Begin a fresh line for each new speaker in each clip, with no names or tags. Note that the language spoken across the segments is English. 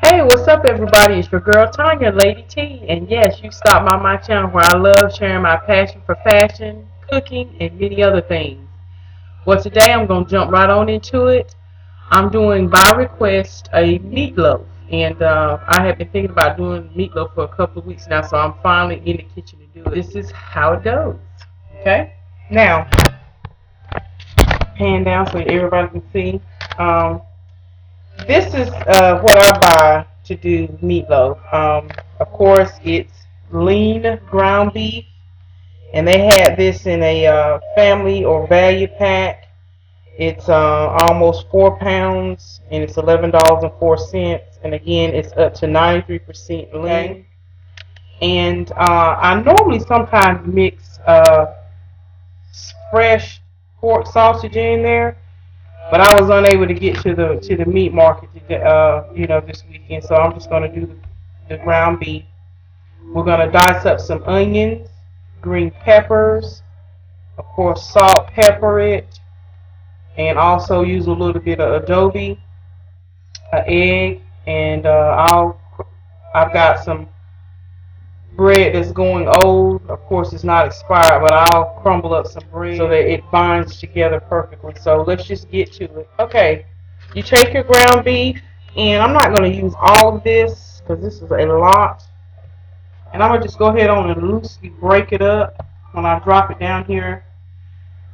Hey, what's up, everybody? It's your girl Tanya, Lady T, and yes, you stopped by my channel where I love sharing my passion for fashion, cooking, and many other things. Well, today I'm going to jump right on into it. I'm doing by request a meatloaf, and I have been thinking about doing meatloaf for a couple of weeks now, so I'm finally in the kitchen to do it. This is how it goes. Okay? Now, pan down so everybody can see. This is what I buy to do meatloaf. Of course, it's lean ground beef, and they had this in a family or value pack. It's almost 4 pounds, and it's $11.04. And again, it's up to 93% lean. Okay. And I normally sometimes mix fresh pork sausage in there. But I was unable to get to the meat market this weekend, so I'm just gonna do the ground beef. We're gonna dice up some onions, green peppers, of course salt, pepper it, and also use a little bit of adobe, an egg, and I've got some bread that's going old. Of course, it's not expired, but I'll crumble up some bread so that it binds together perfectly. So let's just get to it. Okay, you take your ground beef, and I'm not going to use all of this because this is a lot. And I'm going to just go ahead on and loosely break it up when I drop it down here,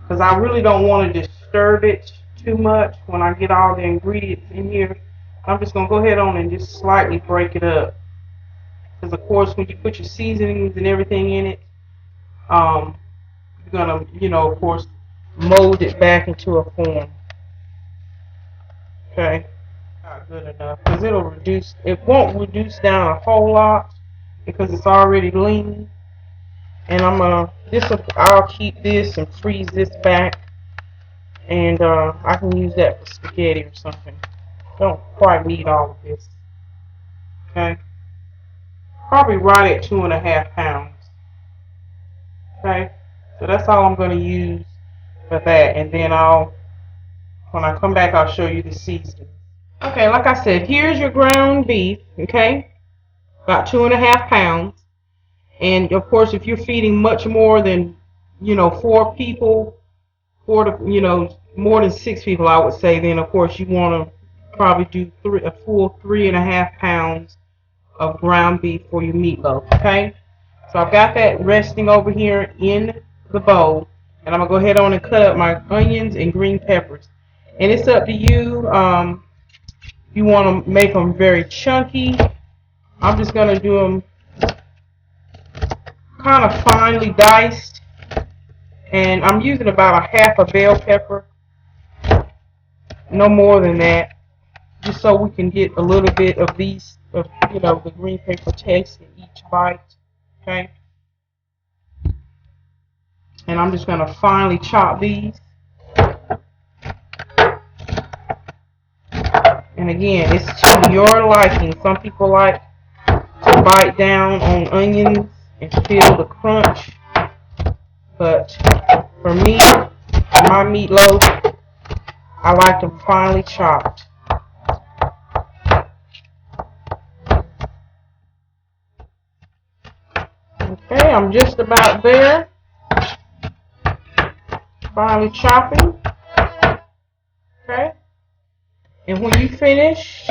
because I really don't want to disturb it too much when I get all the ingredients in here. I'm just going to go ahead on and just slightly break it up. Because of course, when you put your seasonings and everything in it, you're gonna, of course, mold it back into a form. Okay, not good enough because it'll reduce. It won't reduce down a whole lot because it's already lean. And I'll keep this and freeze this back, and I can use that for spaghetti or something. Don't quite need all of this. Okay. Probably right at 2.5 pounds. Okay, so that's all I'm going to use for that, and then when I come back, I'll show you the seasoning. Okay, like I said, here's your ground beef. Okay, about 2.5 pounds, and of course, if you're feeding much more than 4 people, more than 6 people, I would say, then of course you want to probably do a full 3.5 pounds of ground beef for your meatloaf. Okay, so I've got that resting over here in the bowl, and I'm gonna go ahead on and cut up my onions and green peppers. And it's up to you. If you want to make them very chunky, I'm just gonna do them kind of finely diced, and I'm using about a half a bell pepper, no more than that, just so we can get a little bit of the green pepper taste in each bite. Okay, and I'm just going to finely chop these. And again, it's to your liking. Some people like to bite down on onions and feel the crunch, but for me, my meatloaf, I like them finely chopped. Okay, I'm just about there. Finely chopping. Okay, and when you finish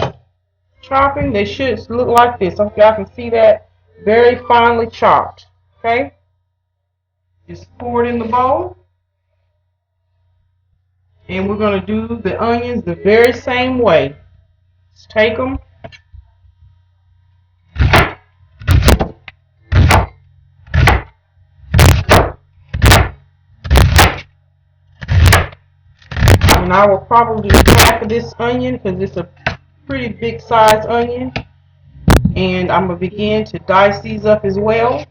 chopping, they should look like this. Okay, I can see that very finely chopped. Okay, just pour it in the bowl, and we're going to do the onions the very same way. Just take them. And I will probably do half of this onion because it's a pretty big size onion. And I'm going to begin to dice these up as well.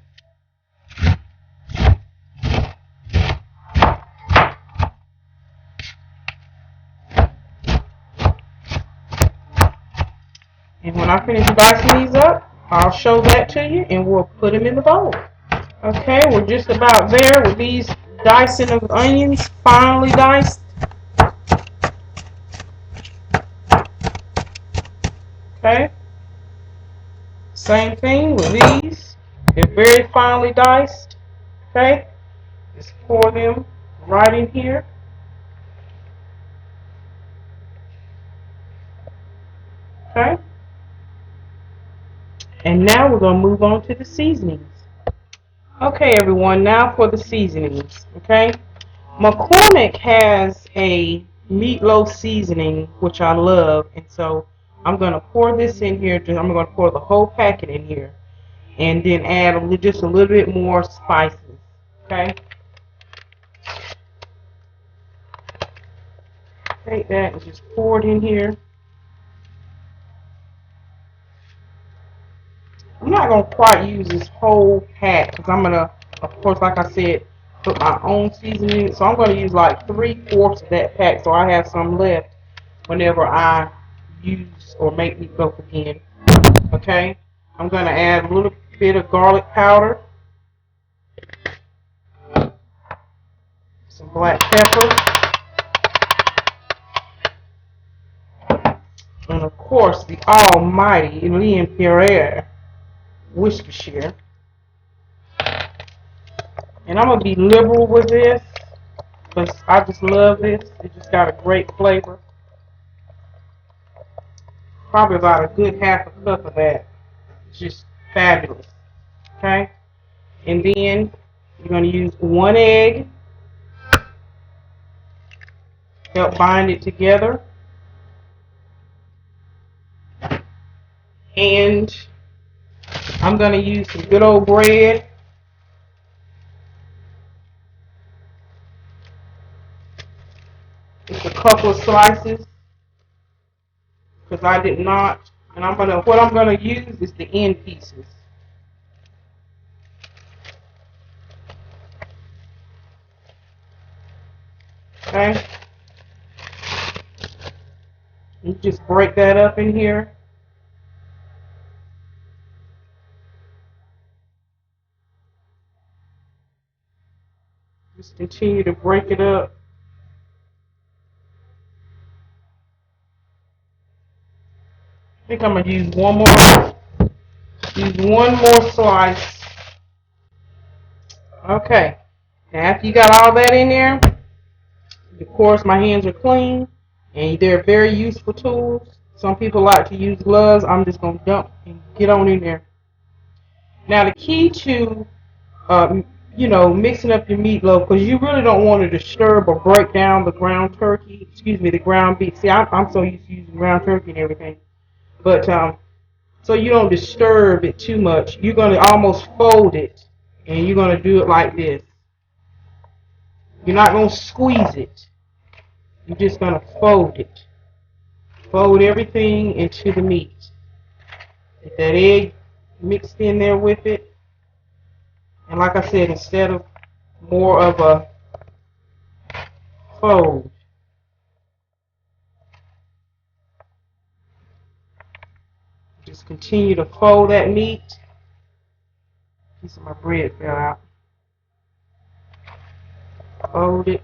And when I finish dicing these up, I'll show that to you and we'll put them in the bowl. Okay, we're just about there with these dicing of onions finely diced. Okay, Same thing with these. They're very finely diced. Okay? Just pour them right in here. Okay? And now we're going to move on to the seasonings. Okay, everyone, now for the seasonings. Okay? McCormick has a meatloaf seasoning, which I love. And so I'm going to pour this in here. I'm going to pour the whole packet in here. And then add just a little bit more spices. Okay? Take that and just pour it in here. I'm not going to quite use this whole pack because I'm going to, of course, like I said, put my own seasoning. So I'm going to use like 3/4 of that pack so I have some left whenever I use or make meatloaf again. Okay? I'm going to add a little bit of garlic powder, some black pepper, and of course the almighty L'Imperial Worcestershire. And I'm going to be liberal with this because I just love this. It just got a great flavor. Probably about a good half a cup of that. It's just fabulous. Okay? And then you're going to use 1 egg. Help bind it together. And I'm going to use some good old bread. Just a couple of slices because I did not. And what I'm gonna use is the end pieces. Okay. You just break that up in here. Just continue to break it up. I think I'm gonna use one more slice. Okay. Now after you got all that in there, of course my hands are clean and they're very useful tools. Some people like to use gloves. I'm just gonna dump and get on in there. Now the key to mixing up your meatloaf, because you really don't want to disturb or break down the ground turkey, the ground beef. See, I'm so used to using ground turkey and everything. But, so you don't disturb it too much, you're going to almost fold it, and you're going to do it like this. You're not going to squeeze it. You're just going to fold it. Fold everything into the meat. Get that egg mixed in there with it. And like I said, instead of more of a fold, just continue to fold that meat. Piece of my bread fell out. Fold it.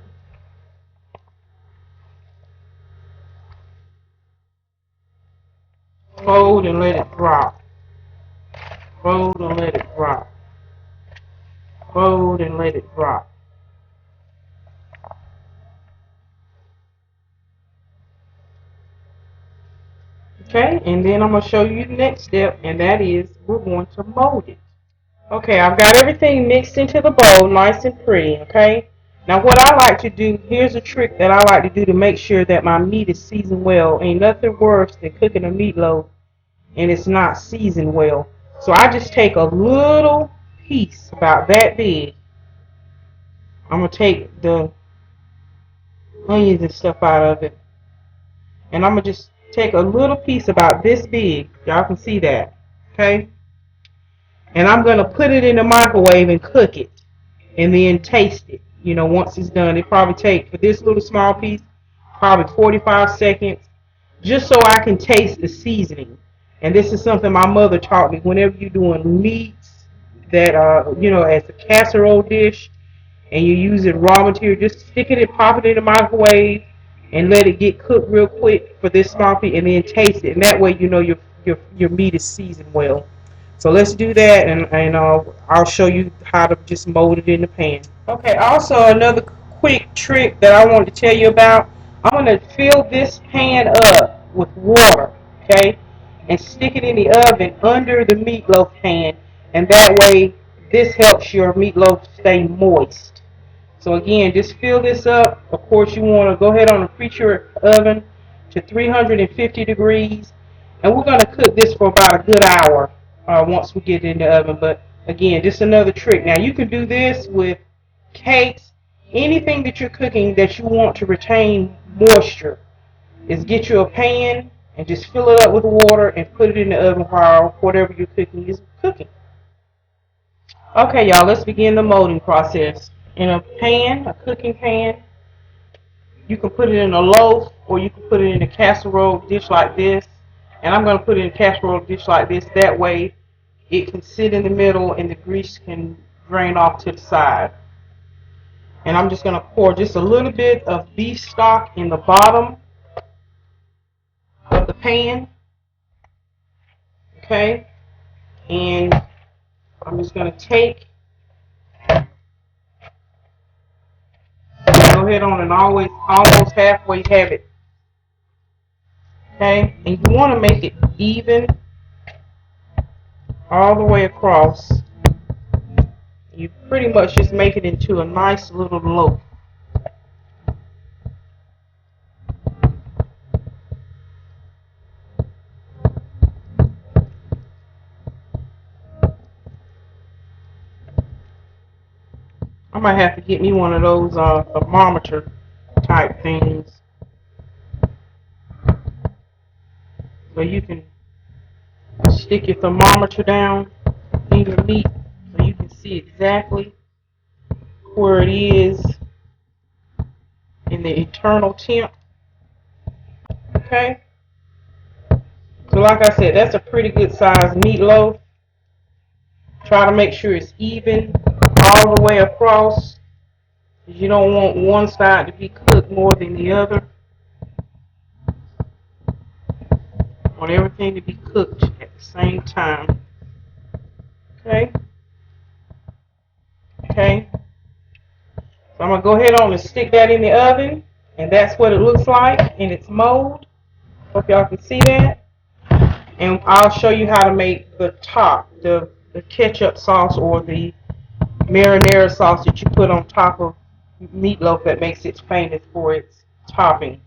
Fold and let it drop. Fold and let it drop. Fold and let it drop. Okay, and then I'm going to show you the next step, and that is we're going to mold it. Okay, I've got everything mixed into the bowl, nice and pretty, okay? Now what I like to do, here's a trick that I like to do to make sure that my meat is seasoned well. Ain't nothing worse than cooking a meatloaf and it's not seasoned well. So I just take a little piece about that big. I'm going to take the onions and stuff out of it. And I'm going to just take a little piece about this big. Y'all can see that. Okay? And I'm going to put it in the microwave and cook it. And then taste it. Once it's done. It probably take, for this little small piece, probably 45 seconds. Just so I can taste the seasoning. And this is something my mother taught me. Whenever you're doing meats that are, as a casserole dish, and you use it raw material, just stick it and pop it in the microwave and let it get cooked real quick for this small piece, and then taste it. And that way your meat is seasoned well. So let's do that, and I'll show you how to just mold it in the pan. Okay, also another quick trick that I wanted to tell you about. I'm going to fill this pan up with water, okay, and stick it in the oven under the meatloaf pan, and that way this helps your meatloaf stay moist. So again, just fill this up. Of course, you want to go ahead on and preheat your oven to 350 degrees, and we're going to cook this for about a good hour once we get it in the oven. But again, just another trick. Now, you can do this with cakes, anything that you're cooking that you want to retain moisture. Is get you a pan and just fill it up with water and put it in the oven while whatever you're cooking is cooking. Okay, y'all, let's begin the molding process. In a pan, a cooking pan, you can put it in a loaf or you can put it in a casserole dish like this. And I'm going to put it in a casserole dish like this. That way it can sit in the middle and the grease can drain off to the side. And I'm just going to pour just a little bit of beef stock in the bottom of the pan. Okay? And I'm just going to take, go ahead on and almost halfway have it. Okay? And you want to make it even all the way across. You pretty much just make it into a nice little loaf. I might have to get me one of those thermometer type things where you can stick your thermometer down in your meat so you can see exactly where it is in the internal temp. Okay? So like I said, that's a pretty good size meatloaf. Try to make sure it's even all the way across. You don't want one side to be cooked more than the other. You want everything to be cooked at the same time. Okay? Okay? So I'm going to go ahead on and stick that in the oven. And that's what it looks like in its mold. Hope y'all can see that. And I'll show you how to make the top, the ketchup sauce or the marinara sauce that you put on top of meatloaf that makes it famous for its topping.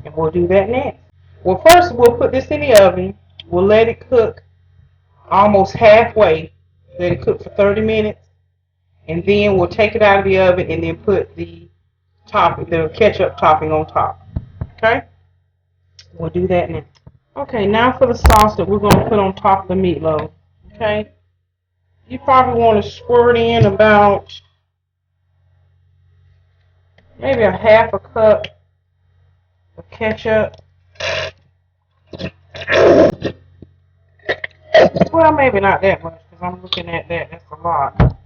And we'll do that next. Well, first we'll put this in the oven. We'll let it cook almost halfway. Let it cook for 30 minutes. And then we'll take it out of the oven and then put the ketchup topping on top. Okay? We'll do that now. Okay, now for the sauce that we're going to put on top of the meatloaf. Okay? You probably want to squirt in about maybe a half a cup of ketchup. Well, maybe not that much because I'm looking at that. That's a lot.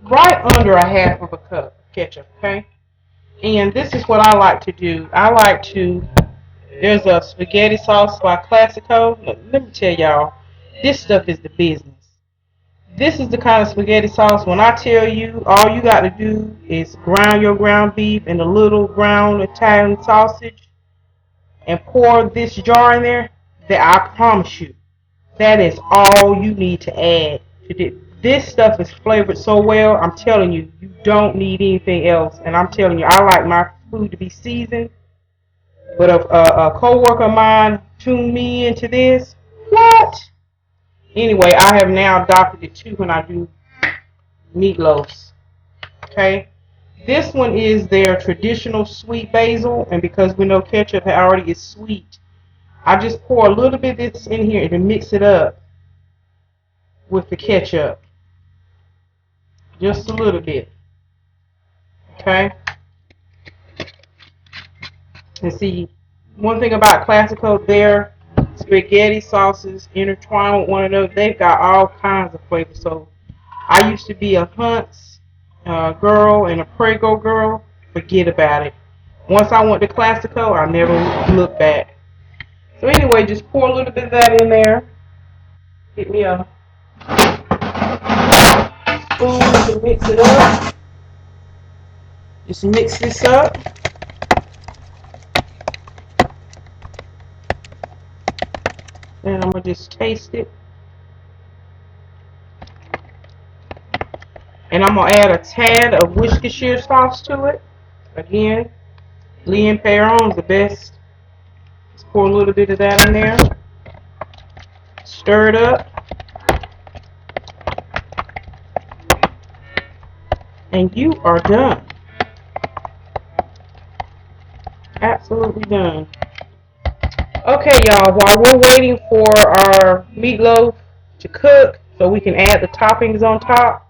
Right under a half of a cup of ketchup, okay? And this is what I like to do. There's a spaghetti sauce by Classico. Let me tell y'all, this stuff is the business. This is the kind of spaghetti sauce, when I tell you, all you got to do is ground your ground beef and a little ground Italian sausage and pour this jar in there, that I promise you, that is all you need to add to this. This stuff is flavored so well, I'm telling you, you don't need anything else. And I'm telling you, I like my food to be seasoned. But a co-worker of mine tuned me into this. What? Anyway, I have now adopted it too when I do meatloafs. Okay? This one is their traditional sweet basil. And because we know ketchup already is sweet, I just pour a little bit of this in here to mix it up with the ketchup. Just a little bit. Okay? And see, one thing about Classico, their spaghetti sauces intertwine with one another. They've got all kinds of flavors. So I used to be a Hunt's girl and a Prego girl. Forget about it. Once I went to Classico, I never looked back. So anyway, just pour a little bit of that in there. Get me a spoon to mix it up. Just mix this up. And I'm going to just taste it. And I'm going to add a tad of Worcestershire sauce to it. Again, Lee and Perron's the best. Just pour a little bit of that in there. Stir it up. And you are done. Absolutely done. Okay, y'all, while we're waiting for our meatloaf to cook so we can add the toppings on top,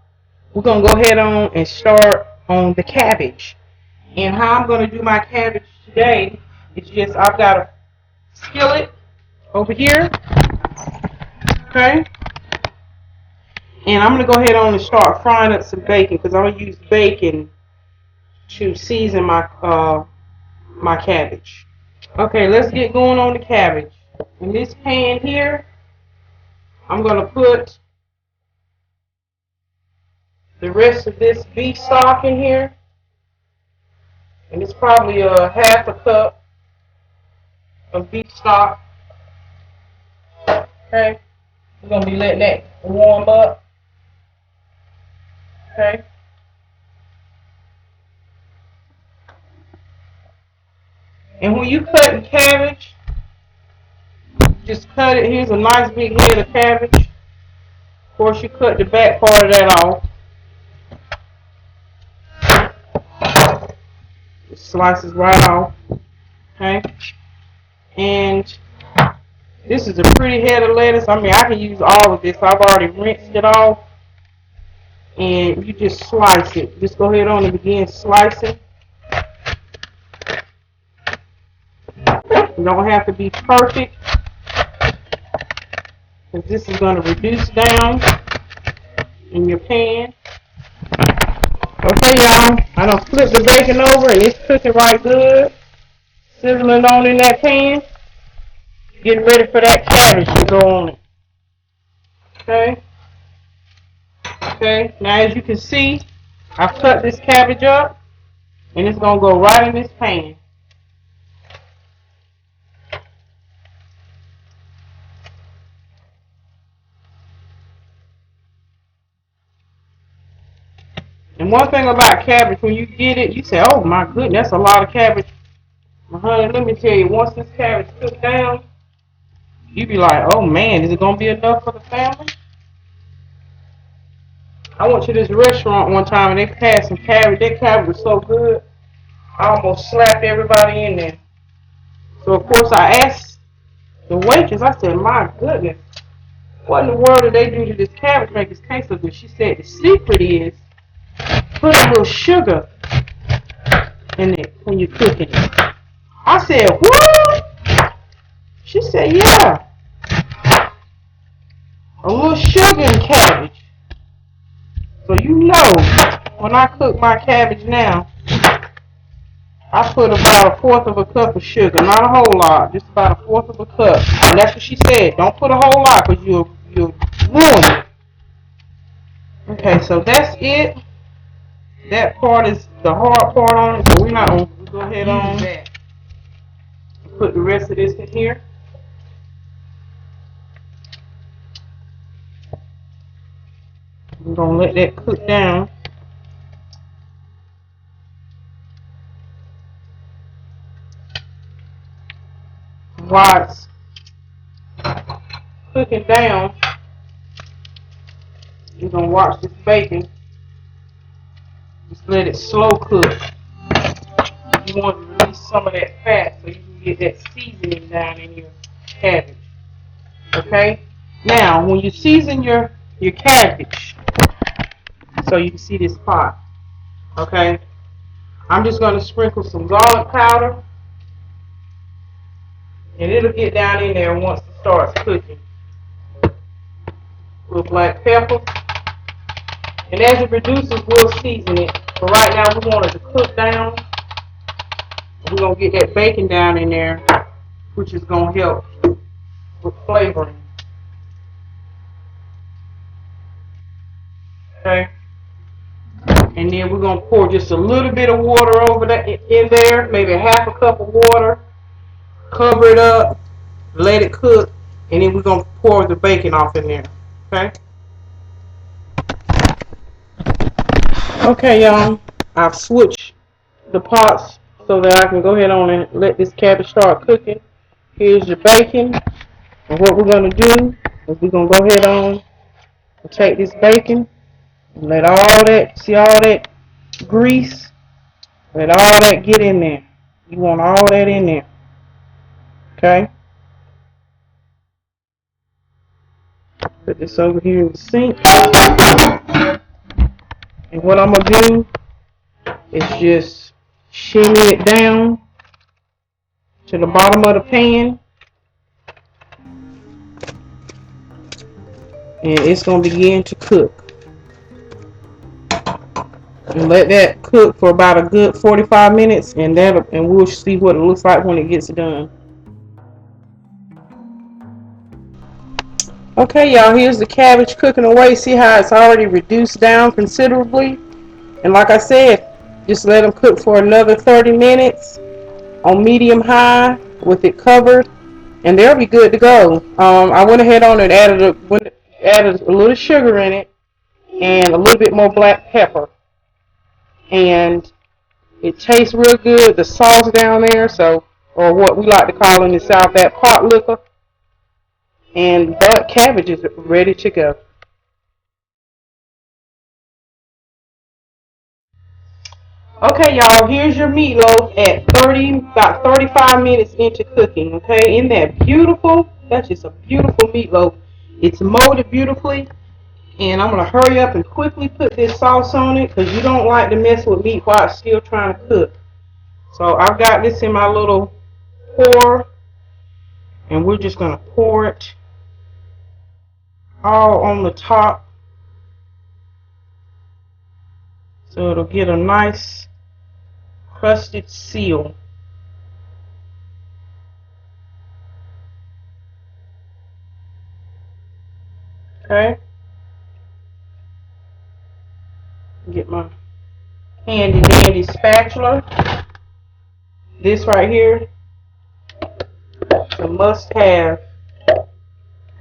we're going to go ahead on and start on the cabbage. And how I'm going to do my cabbage today is just, I've got a skillet over here, okay? And I'm going to go ahead on and start frying up some bacon because I'm going to use bacon to season my, my cabbage. Okay, let's get going on the cabbage. In this pan here, I'm going to put the rest of this beef stock in here. And it's probably a half a cup of beef stock. Okay, we're going to be letting that warm up. Okay. And when you cut cabbage, just cut it. Here's a nice big head of cabbage. Of course, you cut the back part of that off. It slices right off. Okay. And this is a pretty head of lettuce. I mean, I can use all of this. I've already rinsed it off. And you just slice it. Just go ahead on and begin slicing. You don't have to be perfect, because this is going to reduce down in your pan. Okay, y'all, I done flipped the bacon over and it's cooking right good. Sizzling on in that pan. Getting ready for that cabbage to go on it. Okay. Okay, now as you can see, I've cut this cabbage up and it's going to go right in this pan. And one thing about cabbage, when you get it, you say, oh my goodness, that's a lot of cabbage. Well, honey, let me tell you, once this cabbage cooks down, you be like, oh man, is it going to be enough for the family? I went to this restaurant one time and they had some cabbage. That cabbage was so good, I almost slapped everybody in there. So of course I asked the waitress, I said, my goodness, what in the world did they do to this cabbage to make it taste so good? She said the secret is put a little sugar in it when you're cooking it. I said, what? She said, yeah. A little sugar in cabbage. So you know, when I cook my cabbage now, I put about 1/4 of a cup of sugar. Not a whole lot, just about 1/4 of a cup. And that's what she said. Don't put a whole lot because you'll ruin it. Okay, so that's it. That part is the hard part on it, so we're not going to go ahead on that. Put the rest of this in here. We're going to let that cook down. While it's cooking down, you're going to watch this bacon. Just let it slow cook. You want to release some of that fat so you can get that seasoning down in your cabbage. Okay? Now, when you season your cabbage, so you can see this pot, okay? I'm just going to sprinkle some garlic powder, and it'll get down in there once it starts cooking. A little black pepper. And as it reduces, we'll season it. But right now, we want it to cook down. We're going to get that bacon down in there, which is going to help with flavoring. Okay. And then we're gonna pour just a little bit of water over that in there, maybe half a cup of water. Cover it up, let it cook, and then we're gonna pour the bacon off in there. Okay. Okay, y'all. I've switched the pots so that I can go ahead on and let this cabbage start cooking. Here's your bacon, and what we're gonna do is we're gonna go ahead on and take this bacon and let all that, see all that grease, let all that get in there. You want all that in there. Okay. Put this over here in the sink. And what I'm going to do is just shimmy it down to the bottom of the pan. And it's going to begin to cook. And let that cook for about a good 45 minutes. And we'll see what it looks like when it gets done. Okay, y'all, here's the cabbage cooking away. See how it's already reduced down considerably? And like I said, just let them cook for another 30 minutes on medium high with it covered, and they'll be good to go. I went ahead on and added a little sugar in it and a little bit more black pepper. And it tastes real good. The sauce down there, or what we like to call in the South, that pot liquor. And that cabbage is ready to go. Okay, y'all, here's your meatloaf at about 35 minutes into cooking, okay? Isn't that beautiful? That's just a beautiful meatloaf. It's molded beautifully, and I'm going to hurry up and quickly put this sauce on it because you don't like to mess with meat while it's still trying to cook. So I've got this in my little pour, and we're just going to pour it all on the top so it'll get a nice crusted seal. Okay. Get my handy dandy spatula. This right here is a must have.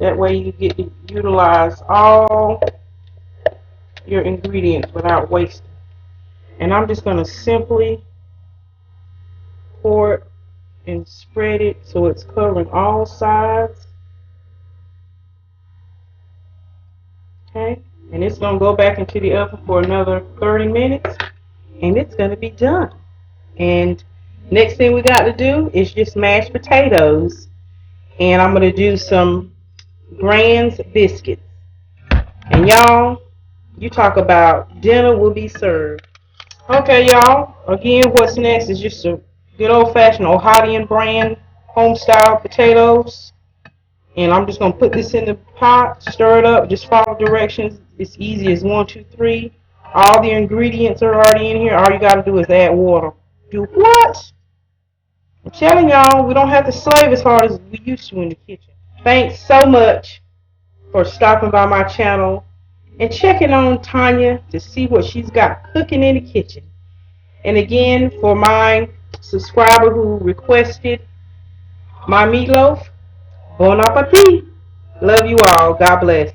That way you get to utilize all your ingredients without wasting. And I'm just going to simply pour it and spread it so it's covering all sides. Okay, and it's going to go back into the oven for another 30 minutes and it's going to be done. And next thing we got to do is just mashed potatoes, and I'm going to do some Grand's biscuits. And y'all, you talk about dinner will be served. Okay, y'all, again, what's next is just a good old-fashioned Ohio brand home-style potatoes. And I'm just going to put this in the pot, stir it up, just follow directions. It's easy as 1, 2, 3. All the ingredients are already in here. All you got to do is add water. Do what? I'm telling y'all, we don't have to slave as hard as we used to in the kitchen. Thanks so much for stopping by my channel and checking on Tanya to see what she's got cooking in the kitchen. And again, for my subscriber who requested my meatloaf, bon appetit. Love you all. God bless.